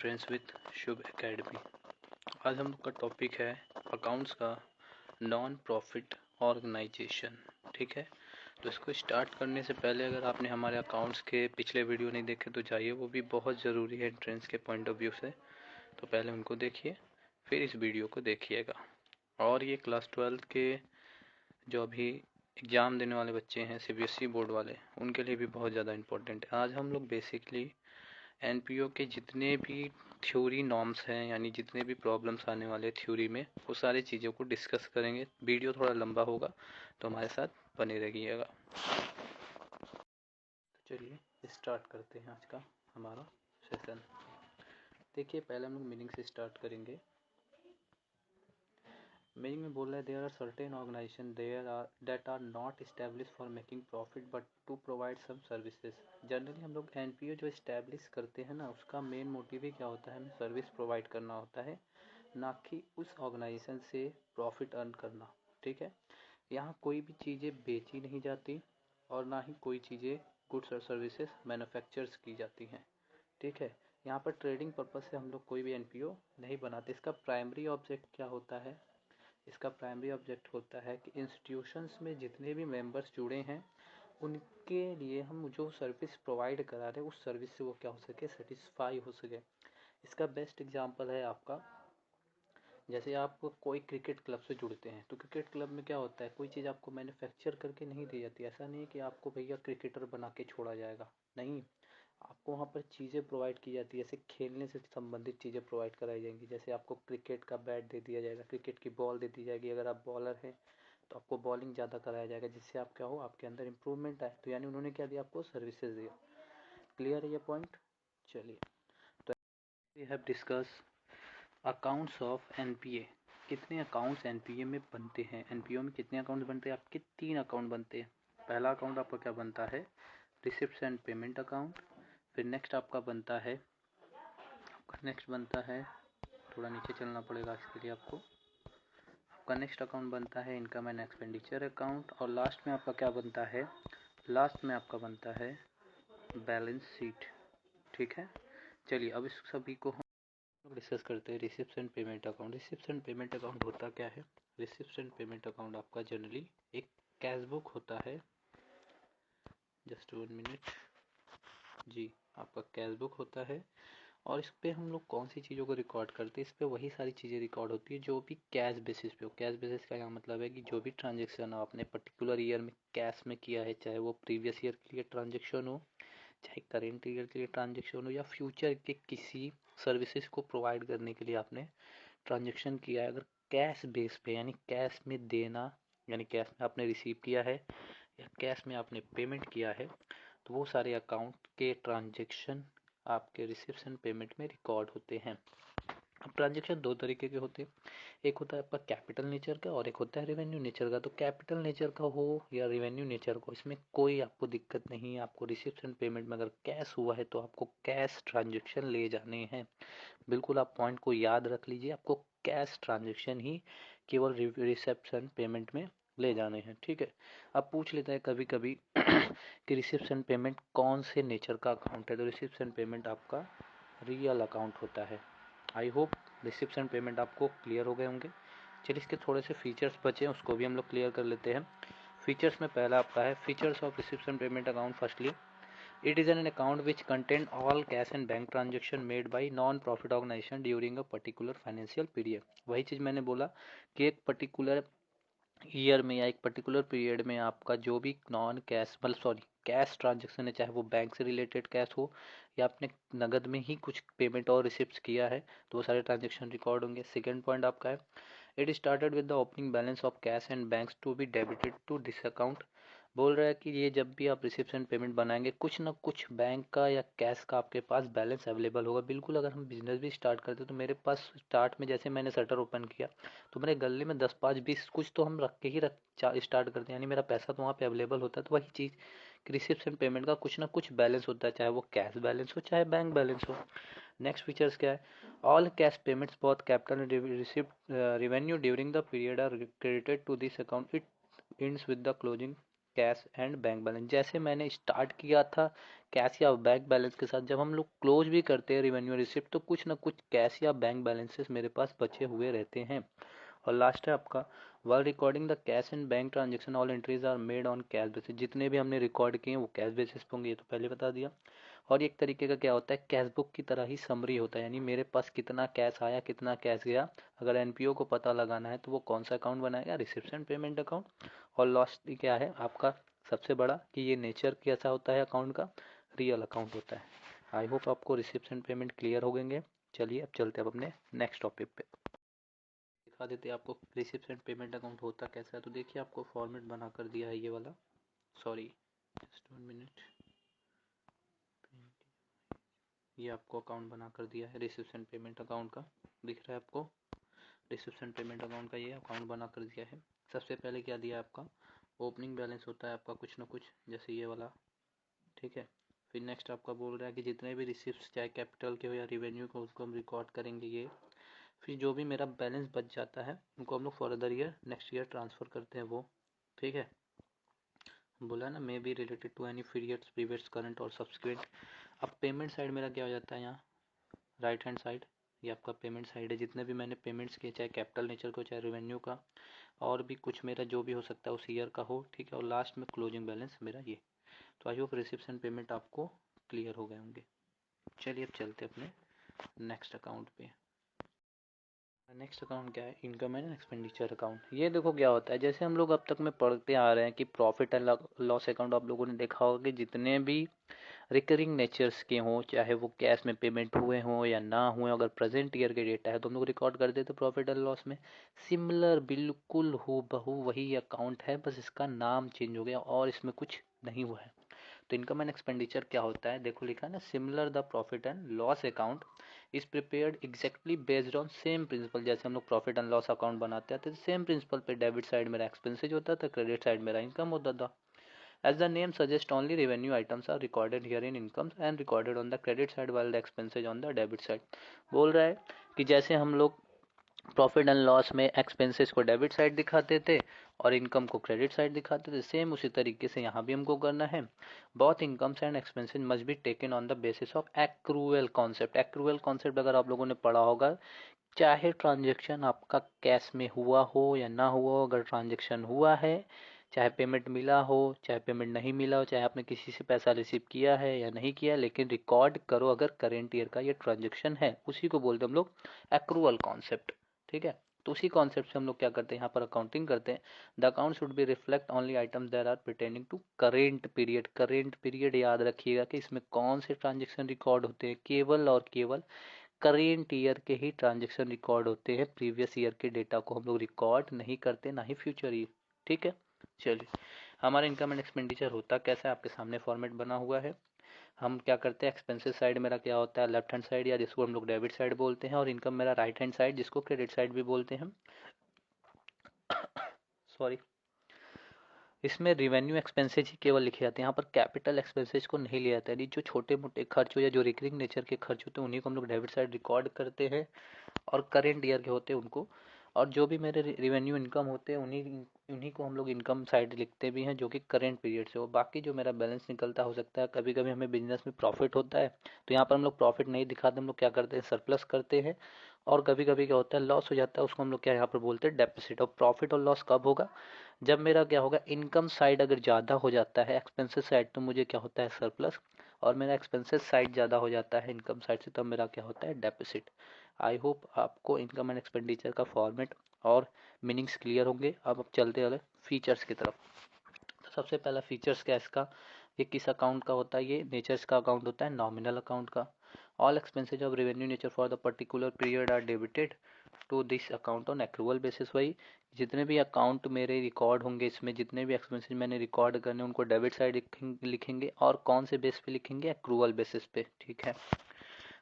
Friends with Shubh academy. आज हम लोग का टॉपिक है अकाउंट्स का नॉन प्रॉफिट ऑर्गेनाइजेशन। ठीक है, तो इसको स्टार्ट करने से पहले अगर आपने हमारे अकाउंट्स के पिछले वीडियो नहीं देखे तो जाइए, वो भी बहुत ज़रूरी है एंट्रेंस के पॉइंट ऑफ व्यू से। तो पहले उनको देखिए, फिर इस वीडियो को देखिएगा। और ये क्लास 12 के जो अभी एग्ज़ाम देने वाले बच्चे हैं, CBSE बोर्ड वाले, उनके लिए भी बहुत ज़्यादा इम्पोर्टेंट है। आज हम लोग बेसिकली एनपीओ के जितने भी थ्योरी नॉर्म्स हैं, यानी जितने भी प्रॉब्लम्स आने वाले थ्योरी में, वो सारी चीज़ों को डिस्कस करेंगे। वीडियो थोड़ा लंबा होगा तो हमारे साथ बने रहिएगा। तो चलिए स्टार्ट करते हैं आज का हमारा सेशन। देखिए, पहले हम लोग मीनिंग से स्टार्ट करेंगे। मीनिंग में बोल रहा है there are certain organisation that are not establish for making profit but to provide some services. Generally हम लोग एनपीओ जो इस्टेब्लिश करते हैं ना, उसका मेन मोटिव ही क्या होता है, हमें सर्विस प्रोवाइड करना होता है, ना कि उस ऑर्गेनाइजेशन से प्रॉफिट अर्न करना। ठीक है, यहाँ कोई भी चीज़ें बेची नहीं जाती और ना ही कोई चीज़ें गुड्स और सर्विसेज मैन्युफैक्चर्स की जाती हैं। ठीक है, यहाँ पर ट्रेडिंग पर्पज़ से हम लोग कोई भी एनपीओ नहीं बनाते। इसका प्राइमरी ऑब्जेक्ट क्या होता है? इसका प्राइमरी ऑब्जेक्ट होता है कि इंस्टीट्यूशंस में जितने भी मेंबर्स जुड़े हैं, उनके लिए हम जो सर्विस प्रोवाइड करा रहे हैं, उस सर्विस से वो क्या हो सके, सेटिस्फाई हो सके। इसका बेस्ट एग्जांपल है आपका, जैसे आप कोई क्रिकेट क्लब से जुड़ते हैं, तो क्रिकेट क्लब में क्या होता है, कोई चीज़ आपको मैन्युफैक्चर करके नहीं दी जाती। ऐसा नहीं है कि आपको भैया क्रिकेटर बना के छोड़ा जाएगा, नहीं, आपको वहाँ पर चीज़ें प्रोवाइड की जाती है। जैसे खेलने से संबंधित चीज़ें प्रोवाइड कराई जाएंगी। जैसे आपको क्रिकेट का बैट दे दिया जाएगा, क्रिकेट की बॉल दे दी जाएगी। अगर आप बॉलर हैं तो आपको बॉलिंग ज़्यादा कराया जाएगा, जिससे आप क्या हो, आपके अंदर इंप्रूवमेंट आए। तो यानी उन्होंने क्या दिया, आपको सर्विसेज दिया। क्लियर है ये पॉइंट? चलिए, तो we have discuss accounts of NPA. कितने अकाउंट्स एनपीए में बनते हैं? एनपीओ में कितने अकाउंट्स बनते हैं? आपके 3 अकाउंट बनते हैं। पहला अकाउंट आपका क्या बनता है, रिसिप्ट एंड पेमेंट अकाउंट। फिर नेक्स्ट आपका बनता है, थोड़ा नीचे चलना पड़ेगा इसके लिए आपको। आपका नेक्स्ट अकाउंट बनता है इनकम एंड एक्सपेंडिचर अकाउंट। और लास्ट में आपका क्या बनता है, लास्ट में आपका बनता है बैलेंस शीट। ठीक है, चलिए अब इस सभी को हम डिस्कस करते हैं। Receipt and payment account. Receipt and payment account होता क्या है? रिसिप्ट एंड पेमेंट अकाउंट आपका जनरली एक कैश बुक होता है। जस्ट 1 मिनट जी, आपका कैश बुक होता है। और इस पे हम लोग कौन सी चीज़ों को रिकॉर्ड करते हैं? इस पे वही सारी चीज़ें रिकॉर्ड होती है जो भी कैश बेसिस पे हो। कैश बेसिस का क्या मतलब है कि जो भी ट्रांजेक्शन आपने पर्टिकुलर ईयर में कैश में किया है, चाहे वो प्रीवियस ईयर के लिए ट्रांजेक्शन हो, चाहे करेंट ईयर के लिए ट्रांजेक्शन हो, या फ्यूचर के किसी सर्विसेज को प्रोवाइड करने के लिए आपने ट्रांजेक्शन किया है, अगर कैश बेस पे यानी कैश में देना, यानी कैश में आपने रिसीव किया है या कैश में आपने पेमेंट किया है, तो वो सारे अकाउंट के ट्रांजेक्शन आपके रिसिप्ट एंड पेमेंट में रिकॉर्ड होते हैं। अब ट्रांजेक्शन 2 तरीके के होते हैं, एक होता है आपका कैपिटल नेचर का और एक होता है रेवेन्यू नेचर का। तो कैपिटल नेचर का हो या रेवेन्यू नेचर का, इसमें कोई आपको दिक्कत नहीं है। आपको रिसिप्ट एंड पेमेंट में अगर कैश हुआ है तो आपको कैश ट्रांजेक्शन ले जाने हैं। बिल्कुल आप पॉइंट को याद रख लीजिए, आपको कैश ट्रांजेक्शन ही केवल रिसिप्ट एंड पेमेंट में ले जाने हैं। ठीक है, अब पूछ लेते हैं कभी कभी कि रिसिप्ट एंड पेमेंट कौन से नेचर का अकाउंट है? तो रिसिप्ट एंड पेमेंट आपका रियल अकाउंट होता है। I hope receipt and payment आपको क्लियर हो गए होंगे। चलिए, इसके थोड़े से फीचर्स बचे, उसको भी हम लोग क्लियर कर लेते हैं। फीचर्स में पहला आपका है features of receipt and payment account. Firstly, it is an account which contain all cash and bank transaction made by non-profit organization during a particular financial period। वही चीज़ मैंने बोला कि एक पर्टिकुलर ईयर में या एक पर्टिकुलर पीरियड में आपका जो भी नॉन कैश कैश ट्रांजेक्शन है, चाहे वो बैंक से रिलेटेड कैश हो या आपने नगद में ही कुछ पेमेंट और रिसिप्ट किया है, तो वो सारे ट्रांजेक्शन रिकॉर्ड होंगे। सेकेंड पॉइंट आपका है it started with the opening balance of cash and banks to be debited to this account. बोल रहा है कि ये जब भी आप रिसिप्ट एंड पेमेंट बनाएंगे, कुछ ना कुछ बैंक का या कैश का आपके पास बैलेंस अवेलेबल होगा। बिल्कुल, अगर हम बिजनेस भी स्टार्ट करते तो मेरे पास स्टार्ट में, जैसे मैंने शटर ओपन किया, तो मेरे गले में 10 5 20 कुछ तो हम रख के ही स्टार्ट करते हैं, यानी मेरा पैसा तो वहाँ पे अवेलेबल होता है। तो वही चीज़ रिसिप्ट एंड पेमेंट का कुछ ना कुछ बैलेंस होता है, चाहे वो कैश बैलेंस हो चाहे बैंक बैलेंस हो। नेक्स्ट फीचर्स क्या है, all cash payments both capital and receipt revenue during the period are credited to this account. It ends with the closing cash and bank balance. जैसे मैंने start किया था cash या bank balance के साथ, जब हम लोग क्लोज भी करते हैं रेवेन्यू रिसिप्ट तो कुछ ना कुछ कैश या बैंक बैलेंसेस मेरे पास बचे हुए रहते हैं। और लास्ट है आपका while recording the cash and bank transaction all entries are made on cash basis. जितने भी हमने रिकॉर्ड किए वो कैश बेसिस पे होंगे, ये तो पहले बता दिया। और एक तरीके का क्या होता है, कैश बुक की तरह ही समरी होता है, यानी मेरे पास कितना कैश आया कितना कैश गया। अगर एनपीओ को पता लगाना है तो वो कौन सा अकाउंट बनाएगा, रिसिप्शन पेमेंट अकाउंट। और लास्ट क्या है आपका सबसे बड़ा कि ये नेचर कैसा होता है अकाउंट का, रियल अकाउंट होता है। आई होप आपको रिसिप्शन पेमेंट क्लियर हो गएंगे। चलिए अब चलते हैं अपने नेक्स्ट टॉपिक पे। दिखा देते हैं आपको रिसिप्शन पेमेंट अकाउंट होता कैसा है। तो देखिए आपको फॉर्मेट बना कर दिया है ये वाला, सॉरी जस्ट 1 मिनट, ये आपको अकाउंट बना कर दिया है रिसिप्शन पेमेंट अकाउंट का, दिख रहा है आपको। रिसिप्शन पेमेंट अकाउंट का ये अकाउंट बना कर दिया है। सबसे पहले क्या दिया आपका, ओपनिंग बैलेंस होता है आपका कुछ ना कुछ, जैसे ये वाला, ठीक है। फिर नेक्स्ट आपका बोल रहा है कि जितने भी रिसिप्ट चाहे कैपिटल के हो या रिवेन्यू को उसको हम रिकॉर्ड करेंगे ये। फिर जो भी मेरा बैलेंस बच जाता है उनको हम लोग further year next year transfer करते हैं वो, ठीक है। बोला ना may be related to any periods previous current और सब्सिक्वेंट। अब पेमेंट साइड मेरा क्या हो जाता है यहाँ, राइट हैंड साइड, ये आपका पेमेंट साइड है। जितने भी मैंने पेमेंट्स किए चाहे कैपिटल नेचर को चाहे रेवेन्यू का और भी कुछ मेरा जो भी हो सकता है उस ईयर का हो, ठीक है। और लास्ट में क्लोजिंग बैलेंस मेरा ये। तो आई होप रिसिप्शन पेमेंट आपको क्लियर हो गए होंगे। चलिए अब चलते अपने नेक्स्ट अकाउंट पे। नेक्स्ट अकाउंट क्या है, इनकम एंड एक्सपेंडिचर अकाउंट। ये देखो क्या होता है, जैसे हम लोग अब तक में पढ़ते आ रहे हैं कि प्रॉफिट एंड लॉस अकाउंट आप लोगों ने देखा होगा कि जितने भी रिकरिंग नेचर्स के हों, चाहे वो कैश में पेमेंट हुए हों या ना हुए, अगर प्रेजेंट ईयर के डेटा है तो हम लोग रिकॉर्ड कर देते प्रॉफिट एंड लॉस में। सिमिलर बिल्कुल हूबहू वही अकाउंट है, बस इसका नाम चेंज हो गया और इसमें कुछ नहीं हुआ है। तो इनकम एंड एक्सपेंडिचर क्या होता है, देखो लिखा है ना, similar the profit and loss account is prepared exactly based on same principle. जैसे हम लोग प्रॉफिट एंड लॉस अकाउंट बनाते हैं तो सेम प्रिंसिपल पे डेबिट साइड मेरा एक्सपेंसेज होता था, क्रेडिट साइड मेरा इनकम होता था। As the name suggests, only revenue items are recorded here in incomes and recorded on the credit side while the expenses on the debit side। बोल रहा है कि जैसे हम लोग प्रॉफिट एंड लॉस में एक्सपेंसेस को डेबिट साइड दिखाते थे और इनकम को क्रेडिट साइड दिखाते थे, सेम उसी तरीके से यहाँ भी हमको करना है। Both incomes and expenses must be taken on the basis of accrual concept. Accrual concept अगर आप लोगों ने पढ़ा होगा, चाहे ट्रांजेक्शन आपका कैश में हुआ हो या ना हुआ हो, अगर ट्रांजेक्शन हुआ है, चाहे पेमेंट मिला हो चाहे पेमेंट नहीं मिला हो, चाहे आपने किसी से पैसा रिसीव किया है या नहीं किया, लेकिन रिकॉर्ड करो अगर करेंट ईयर का ये ट्रांजेक्शन है, उसी को बोलते हैं हम लोग एक्रूअल कॉन्सेप्ट, ठीक है। तो उसी कॉन्सेप्ट से हम लोग क्या करते हैं यहाँ पर अकाउंटिंग करते हैं। The account should be reflect only items that are pertaining to current period. Current period याद रखिएगा कि इसमें कौन से ट्रांजेक्शन रिकॉर्ड होते हैं, केवल और केवल करेंट ईयर के ही ट्रांजेक्शन रिकॉर्ड होते हैं। प्रीवियस ईयर के डेटा को हम लोग रिकॉर्ड नहीं करते, ना ही फ्यूचर ईयर, ठीक है। चलिए हमारा इनकम एंड एक्सपेंडिचर होता कैसा है, आपके सामने फॉर्मेट बना हुआ है। हम क्या करते हैं, एक्सपेंसेस साइड मेरा क्या होता है, लेफ्ट हैंड साइड या जिसको हम लोग डेबिट साइड बोलते हैं, और इनकम मेरा राइट हैंड साइड जिसको क्रेडिट साइड भी बोलते हैं। सॉरी, इसमें रिवेन्यू एक्सपेंसेज ही केवल लिखे जाते हैं, यहाँ पर कैपिटल एक्सपेंसेज को नहीं लिया जाता है। जो छोटे मोटे खर्च हो या जो रिकरिंग नेचर के खर्च होते हैं उन्हीं को हम लोग डेबिट साइड रिकॉर्ड करते हैं, और करेंट ईयर के होते हैं उनको। और जो भी मेरे रेवेन्यू इनकम होते हैं उन्हीं उन्हीं को हम लोग इनकम साइड लिखते भी हैं, जो कि करेंट पीरियड से हो। बाकी जो मेरा बैलेंस निकलता हो सकता है, कभी कभी हमें बिजनेस में प्रॉफिट होता है तो यहाँ पर हम लोग प्रॉफिट नहीं दिखाते, हम लोग क्या करते हैं सरप्लस करते हैं। और कभी कभी क्या होता है लॉस हो जाता है, उसको हम लोग क्या यहाँ पर बोलते हैं डेफिसिट। और प्रॉफिट और लॉस कब होगा, जब मेरा क्या होगा, इनकम साइड अगर ज़्यादा हो जाता है एक्सपेंसेस साइड तो मुझे क्या होता है सरप्लस, और मेरा एक्सपेंसेस साइड ज़्यादा हो जाता है इनकम साइड से तब मेरा क्या होता है डेफिसिट। आई होप आपको इनकम एंड एक्सपेंडिचर का फॉर्मेट और मीनिंग्स क्लियर होंगे। अब चलते वाले फीचर्स की तरफ। तो सबसे पहला फीचर्स क्या है इसका, ये किस अकाउंट का होता है, ये नेचर्स का अकाउंट होता है, नॉमिनल अकाउंट का। All expenses of revenue nature for the particular period are debited to this account on accrual basis. वही जितने भी अकाउंट मेरे रिकॉर्ड होंगे, इसमें जितने भी एक्सपेंसेस मैंने रिकॉर्ड करने उनको डेबिट साइड लिखेंगे, और कौन से बेस पे लिखेंगे, एक्रूवल बेसिस पे, ठीक है।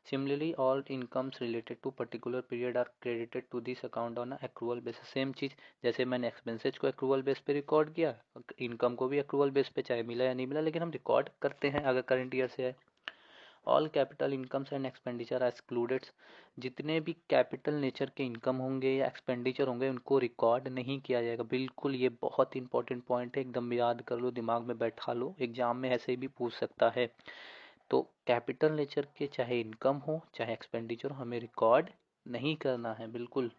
Similarly, all incomes related to particular period are credited to this account on a accrual basis। Same चीज, जैसे मैंने एक्सपेंसेज को एक्रूवल बेस पे रिकॉर्ड किया, इनकम को भी एक्रूवल बेस पे, चाहे मिला या नहीं मिला लेकिन हम रिकॉर्ड करते हैं अगर करंट ईयर से है। All capital incomes and expenditure are excluded. जितने भी कैपिटल नेचर के इनकम होंगे या एक्सपेंडिचर होंगे उनको रिकॉर्ड नहीं किया जाएगा। बिल्कुल, ये बहुत इंपॉर्टेंट पॉइंट है, एकदम याद कर लो, दिमाग में बैठा लो, एग्जाम में ऐसे भी पूछ सकता है। तो कैपिटल नेचर के चाहे इनकम हो चाहे एक्सपेंडिचर हो, हमें रिकॉर्ड नहीं करना है बिल्कुल।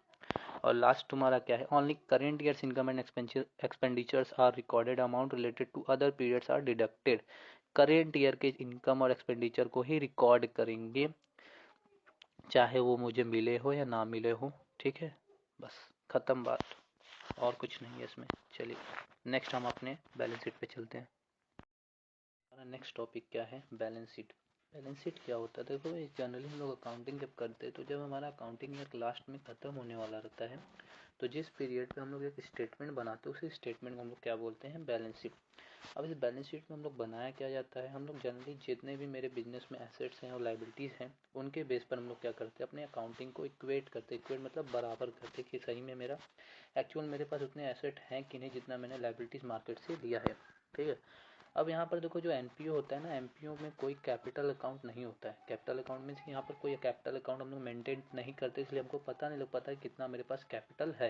और लास्ट तुम्हारा क्या है, only current years income and expenditures are recorded, amount related to other periods are deducted. Current year के इनकम और एक्सपेंडिचर को ही रिकॉर्ड करेंगे, चाहे वो मुझे मिले हो या ना मिले हो। ठीक है, बस खत्म बात, और कुछ नहीं है इसमें। चलिए नेक्स्ट हम अपने बैलेंस शीट पे चलते हैं। हमारा नेक्स्ट टॉपिक क्या है, बैलेंस शीट। बैलेंस शीट क्या होता है, देखो जनरली हम लोग अकाउंटिंग जब करते हैं तो जब हमारा अकाउंटिंग ईयर लास्ट में ख़त्म होने वाला रहता है तो जिस पीरियड पे हम लोग एक स्टेटमेंट बनाते हैं उसी स्टेटमेंट को हम लोग क्या बोलते हैं, बैलेंस शीट। अब इस बैलेंस शीट में हम लोग बनाया क्या जाता है, हम लोग जनरली जितने भी मेरे बिजनेस में एसेट्स हैं और लाइबिलिटीज़ हैं उनके बेस पर हम लोग क्या करते हैं, अपने अकाउंटिंग को इक्वेट करते हैं। इक्वेट मतलब बराबर करते हैं कि सही में मेरा एक्चुअल मेरे पास उतने एसेट हैं कि नहीं जितना मैंने लाइबिलिटीज़ मार्केट से लिया है। ठीक है, अब यहाँ पर देखो जो एनपीओ होता है ना, एनपीओ में कोई कैपिटल अकाउंट नहीं होता है। कैपिटल अकाउंट मीन्स यहाँ पर कोई कैपिटल अकाउंट हम लोग मेंटेन नहीं करते, इसलिए हमको पता नहीं लग पाता है कितना मेरे पास कैपिटल है।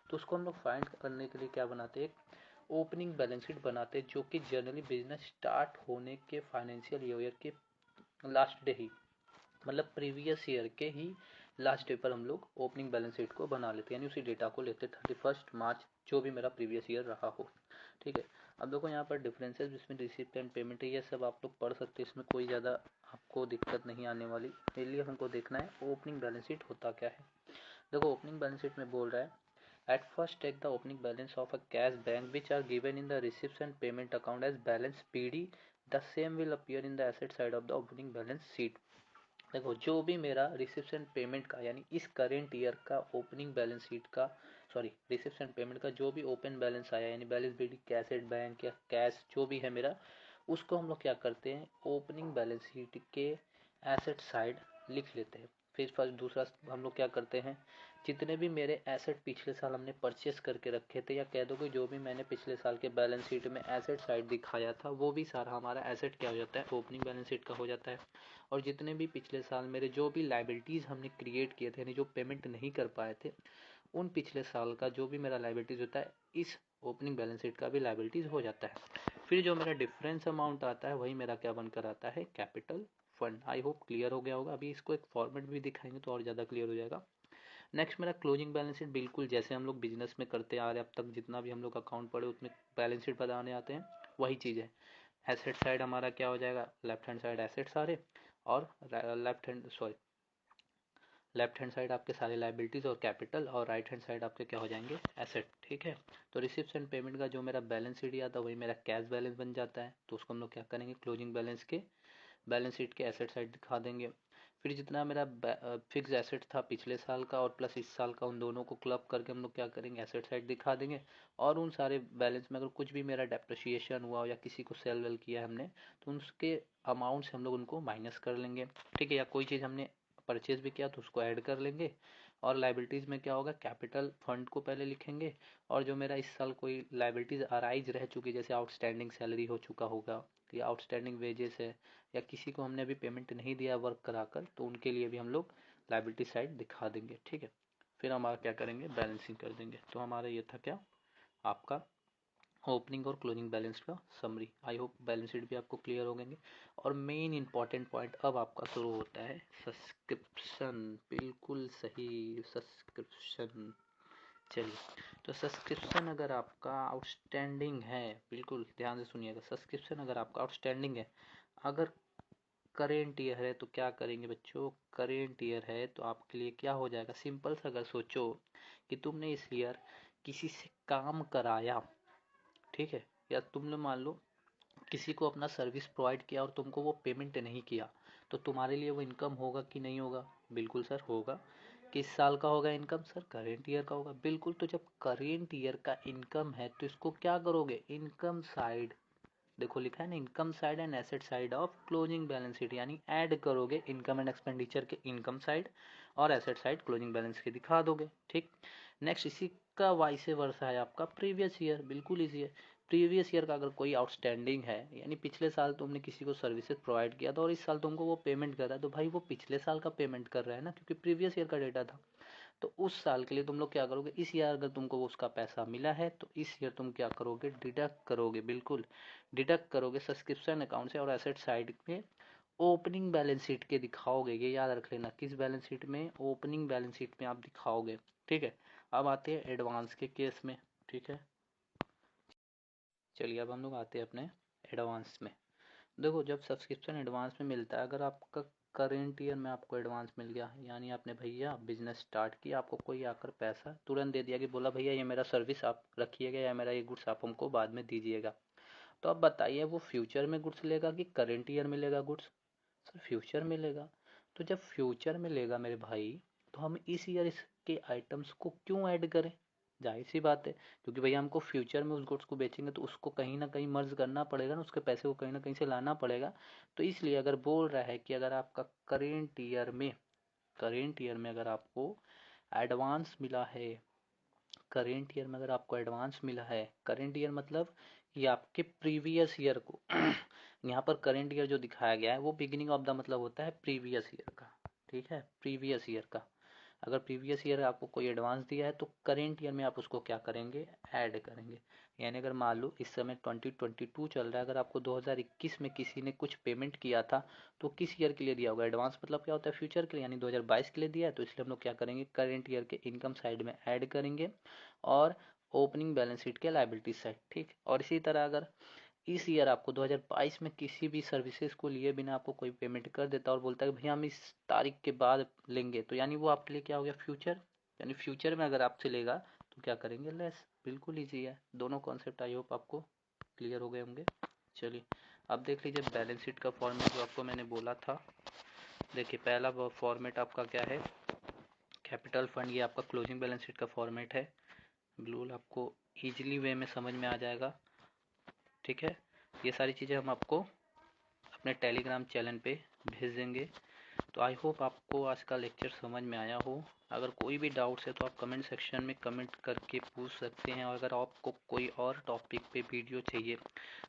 तो उसको हम लोग फाइंड करने के लिए क्या बनाते हैं, एक ओपनिंग बैलेंस शीट बनाते हैं, जो कि जनरली बिजनेस स्टार्ट होने के फाइनेंशियल ईयर के लास्ट डे ही, मतलब प्रीवियस ईयर के ही लास्ट डे पर हम लोग ओपनिंग बैलेंस शीट को बना लेते हैं, यानी उसी डेटा को लेते हैं 31 मार्च जो भी मेरा प्रीवियस ईयर रहा हो। ठीक है, अब देखो यहाँ पर डिफरेंसेस जिसमें रिसिप्ट एंड पेमेंट है, ये सब आप लोग पढ़ सकते हैं, इसमें कोई ज़्यादा आपको दिक्कत नहीं आने वाली। इसके लिए हमको देखना है ओपनिंग बैलेंस शीट होता क्या है। देखो ओपनिंग बैलेंस शीट में बोल रहा है, at first take the opening balance of a cash bank which are given in the receipt and payment account as balance BD, the same will appear in the asset side of the opening balance sheet. देखो जो भी मेरा receipt and payment का यानी इस current year का opening balance sheet का, sorry receipt and payment का जो भी ओपन बैलेंस आया यानी balance building cash at bank या कैश जो भी है मेरा, उसको हम लोग क्या करते हैं, ओपनिंग बैलेंस शीट के एसेट साइड लिख लेते हैं। फिर फर्स्ट दूसरा हम लोग क्या करते हैं, जितने भी मेरे एसेट पिछले साल हमने परचेस करके रखे थे, या कह दो कि जो भी मैंने पिछले साल के बैलेंस शीट में एसेट साइड दिखाया था वो भी सारा हमारा एसेट क्या हो जाता है, ओपनिंग बैलेंस शीट का हो जाता है। और जितने भी पिछले साल मेरे जो भी लाइबिलिटीज़ हमने क्रिएट किए थे यानी जो पेमेंट नहीं कर पाए थे, उन पिछले साल का जो भी मेरा लाइबिलिटीज़ होता है इस ओपनिंग बैलेंस शीट का भी लाइबिलिटीज़ हो जाता है। फिर जो मेरा डिफरेंस अमाउंट आता है वही मेरा क्या बनकर आता है, capital fund. I hope clear हो गया होगा, अभी इसको एक फॉर्मेट भी दिखाएंगे तो और ज़्यादा क्लियर हो जाएगा। नेक्स्ट मेरा क्लोजिंग बैलेंस शीट, बिल्कुल जैसे हम लोग बिजनेस में करते आ रहे अब तक, जितना भी हम लोग अकाउंट पढ़े उसमें बैलेंस शीट बनाने आते हैं वही चीज़ है। एसेट साइड हमारा क्या हो जाएगा, लेफ्ट हैंड साइड एसेट सारे, और लेफ्ट हैंड साइड आपके सारे लाइबिलिटीज़ और कैपिटल, और राइट हैंड साइड आपके क्या हो जाएंगे, एसेट। ठीक है, तो रिसिप्ट एंड पेमेंट का जो मेरा बैलेंस शीट आता है वही मेरा कैश बैलेंस बन जाता है, तो उसको हम लोग क्या करेंगे, क्लोजिंग बैलेंस के बैलेंस शीट के एसेट साइड दिखा देंगे। फिर जितना मेरा फिक्स एसेट था पिछले साल का और प्लस इस साल का, उन दोनों को क्लब करके हम लोग क्या करेंगे, एसेट साइड दिखा देंगे। और उन सारे बैलेंस में अगर कुछ भी मेरा डेप्रिसिएशन हुआ या किसी को सेल वेल किया हमने, तो उसके अमाउंट से हम लोग उनको माइनस कर लेंगे। ठीक है, या कोई चीज़ हमने परचेज भी किया तो उसको ऐड कर लेंगे। और लाइबिलिटीज़ में क्या होगा, कैपिटल फंड को पहले लिखेंगे, और जो मेरा इस साल कोई लाइबिलिटीज़ अराइज रह चुकी, जैसे आउटस्टैंडिंग सैलरी हो चुका होगा या आउटस्टैंडिंग वेजेस है, या किसी को हमने अभी पेमेंट नहीं दिया वर्क कराकर, तो उनके लिए भी हम लोग लाइबिलिटी साइड दिखा देंगे। ठीक है, फिर हमारा क्या करेंगे, बैलेंसिंग कर देंगे। तो हमारा ये था क्या, आपका ओपनिंग और क्लोजिंग बैलेंस का summary. I hope balance sheet भी आपको क्लियर हो गएंगे। और मेन इंपॉर्टेंट पॉइंट अब आपका शुरू होता है, सब्सक्रिप्शन। बिल्कुल सही, सब्सक्रिप्शन। चलिए, तो सब्सक्रिप्शन अगर आपका आउटस्टैंडिंग है, बिल्कुल ध्यान से सुनिएगा, सब्सक्रिप्शन अगर आपका आउटस्टैंडिंग है, अगर करेंट ईयर है तो क्या करेंगे बच्चों, करेंट ईयर है तो आपके लिए क्या हो जाएगा, सिंपल सा अगर सोचो कि तुमने इस ईयर किसी से काम कराया, ठीक है, या तुमने मान लो किसी को अपना सर्विस प्रोवाइड किया और तुमको वो पेमेंट नहीं किया, तो तुम्हारे लिए वो इनकम होगा कि नहीं होगा, बिल्कुल सर होगा। किस साल का होगा इनकम, सर करेंट ईयर का होगा, बिल्कुल। तो जब करेंट ईयर का इनकम है तो इसको क्या करोगे, इनकम साइड, देखो लिखा है ना, income side and asset side of closing balance sheet, यानी ऐड करोगे इनकम एंड एक्सपेंडिचर के इनकम साइड और एसेट साइड क्लोजिंग बैलेंस के दिखा दोगे। ठीक, नेक्स्ट इसी का वाइस वर्सा है आपका प्रीवियस ईयर, बिल्कुल इजी है। प्रीवियस ईयर का अगर कोई आउटस्टैंडिंग है, यानी पिछले साल तुमने किसी को सर्विसेज प्रोवाइड किया था और इस साल तुमको वो पेमेंट कर रहा है, तो भाई वो पिछले साल का पेमेंट कर रहा है ना, क्योंकि प्रीवियस ईयर का डेटा था। तो उस साल के लिए तुम लोग क्या करोगे, इस ईयर अगर तुमको उसका पैसा मिला है तो इस ईयर तुम क्या करोगे, डिडक्ट करोगे, बिल्कुल डिडक्ट करोगे सब्सक्रिप्शन अकाउंट से, और एसेट साइड में ओपनिंग बैलेंस शीट के दिखाओगे। ये याद रख लेना, किस बैलेंस शीट में, ओपनिंग बैलेंस शीट में आप दिखाओगे। ठीक है, अब आते हैं एडवांस के केस में। ठीक है, चलिए अब हम लोग आते हैं अपने एडवांस में। देखो, जब सब्सक्रिप्शन एडवांस में मिलता है, अगर आपका करेंट ईयर में आपको एडवांस मिल गया, यानी आपने भैया बिजनेस स्टार्ट किया, आपको कोई आकर पैसा तुरंत दे दिया कि बोला भैया ये मेरा सर्विस आप रखिएगा या मेरा ये गुड्स आप हमको बाद में दीजिएगा, तो अब बताइए वो फ्यूचर में गुड्स लेगा कि करेंट ईयर में लेगा गुड्स? सर फ्यूचर में लेगा। तो जब फ्यूचर में लेगा मेरे भाई, तो हम इस ईयर इसके आइटम्स को क्यों ऐड करें? जाहिर सी बात है, क्योंकि भैया हमको फ्यूचर में उस गुड्स को बेचेंगे तो उसको कहीं ना कहीं मर्ज करना पड़ेगा ना, उसके पैसे को कहीं ना कहीं से लाना पड़ेगा। तो इसलिए अगर बोल रहा है कि अगर आपका करेंट ईयर में अगर आपको एडवांस मिला है, करेंट ईयर में अगर आपको एडवांस मिला है, करेंट ईयर मतलब ये आपके प्रीवियस ईयर को यहाँ पर करेंट ईयर जो दिखाया गया है वो बिगिनिंग ऑफ द मतलब होता है प्रीवियस ईयर का। ठीक है, प्रीवियस ईयर का, अगर प्रीवियस ईयर आपको कोई एडवांस दिया है तो करेंट ईयर में आप उसको क्या करेंगे, ऐड करेंगे। यानी अगर मान लो इस समय 2022 चल रहा है, अगर आपको 2021 में किसी ने कुछ पेमेंट किया था तो किस ईयर के लिए दिया होगा, एडवांस मतलब क्या होता है, फ्यूचर के लिए, यानी 2022 के लिए दिया है, तो इसलिए हम लोग क्या करेंगे, करेंट ईयर के इनकम साइड में ऐड करेंगे और ओपनिंग बैलेंस शीट के लायबिलिटी साइड। ठीक, और इसी तरह अगर इस ईयर आपको 2022 में किसी भी सर्विसेज को लिए बिना आपको कोई पेमेंट कर देता और बोलता है कि भैया हम इस तारीख के बाद लेंगे, तो यानी वो आपके लिए क्या हो गया, फ्यूचर। यानी फ्यूचर में अगर आपसे लेगा तो क्या करेंगे, लेस। बिल्कुल ईजी है, दोनों कॉन्सेप्ट आई होप आपको क्लियर हो गए होंगे। चलिए अब देख लीजिए बैलेंस शीट का फॉर्मेट जो आपको मैंने बोला था। देखिए पहला फॉर्मेट आपका क्या है, कैपिटल फंड, ये आपका क्लोजिंग बैलेंस शीट का फॉर्मेट है। बिल्कुल आपको ईजिली वे में समझ में आ जाएगा। ठीक है, ये सारी चीज़ें हम आपको अपने टेलीग्राम चैनल पे भेज देंगे। तो आई होप आपको आज का लेक्चर समझ में आया हो। अगर कोई भी डाउट्स है तो आप कमेंट सेक्शन में कमेंट करके पूछ सकते हैं, और अगर आपको कोई और टॉपिक पे वीडियो चाहिए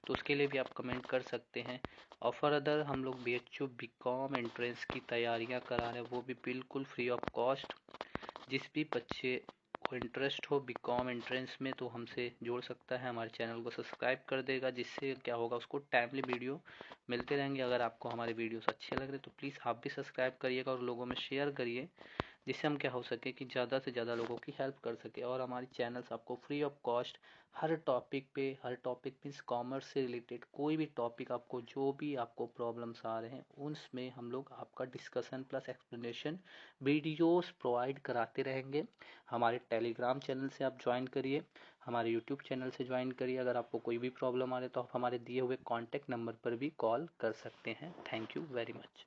तो उसके लिए भी आप कमेंट कर सकते हैं। और फर्दर हम लोग BHU BCom एंट्रेंस की तैयारियां करा रहे हैं, वो भी बिल्कुल फ्री ऑफ कॉस्ट। जिस भी बच्चे को इंटरेस्ट हो बीकॉम एंट्रेंस में तो हमसे जोड़ सकता है, हमारे चैनल को सब्सक्राइब कर देगा, जिससे क्या होगा उसको टाइमली वीडियो मिलते रहेंगे। अगर आपको हमारे वीडियोस अच्छे लग रहे तो प्लीज़ आप भी सब्सक्राइब करिएगा और लोगों में शेयर करिए, जिससे हम क्या हो सके कि ज़्यादा से ज़्यादा लोगों की हेल्प कर सके। और हमारी चैनल्स आपको free of cost her topic means commerce से रिलेटेड कोई भी टॉपिक, आपको जो भी आपको प्रॉब्लम्स आ रहे हैं उसमें हम लोग आपका discussion plus explanation videos provide कराते रहेंगे। हमारे टेलीग्राम चैनल से आप ज्वाइन करिए, हमारे यूट्यूब चैनल से ज्वाइन करिए। अगर आपको कोई भी प्रॉब्लम आ रही है तो आप हमारे दिए हुए कॉन्टैक्ट नंबर पर भी कॉल कर सकते हैं। Thank you very much.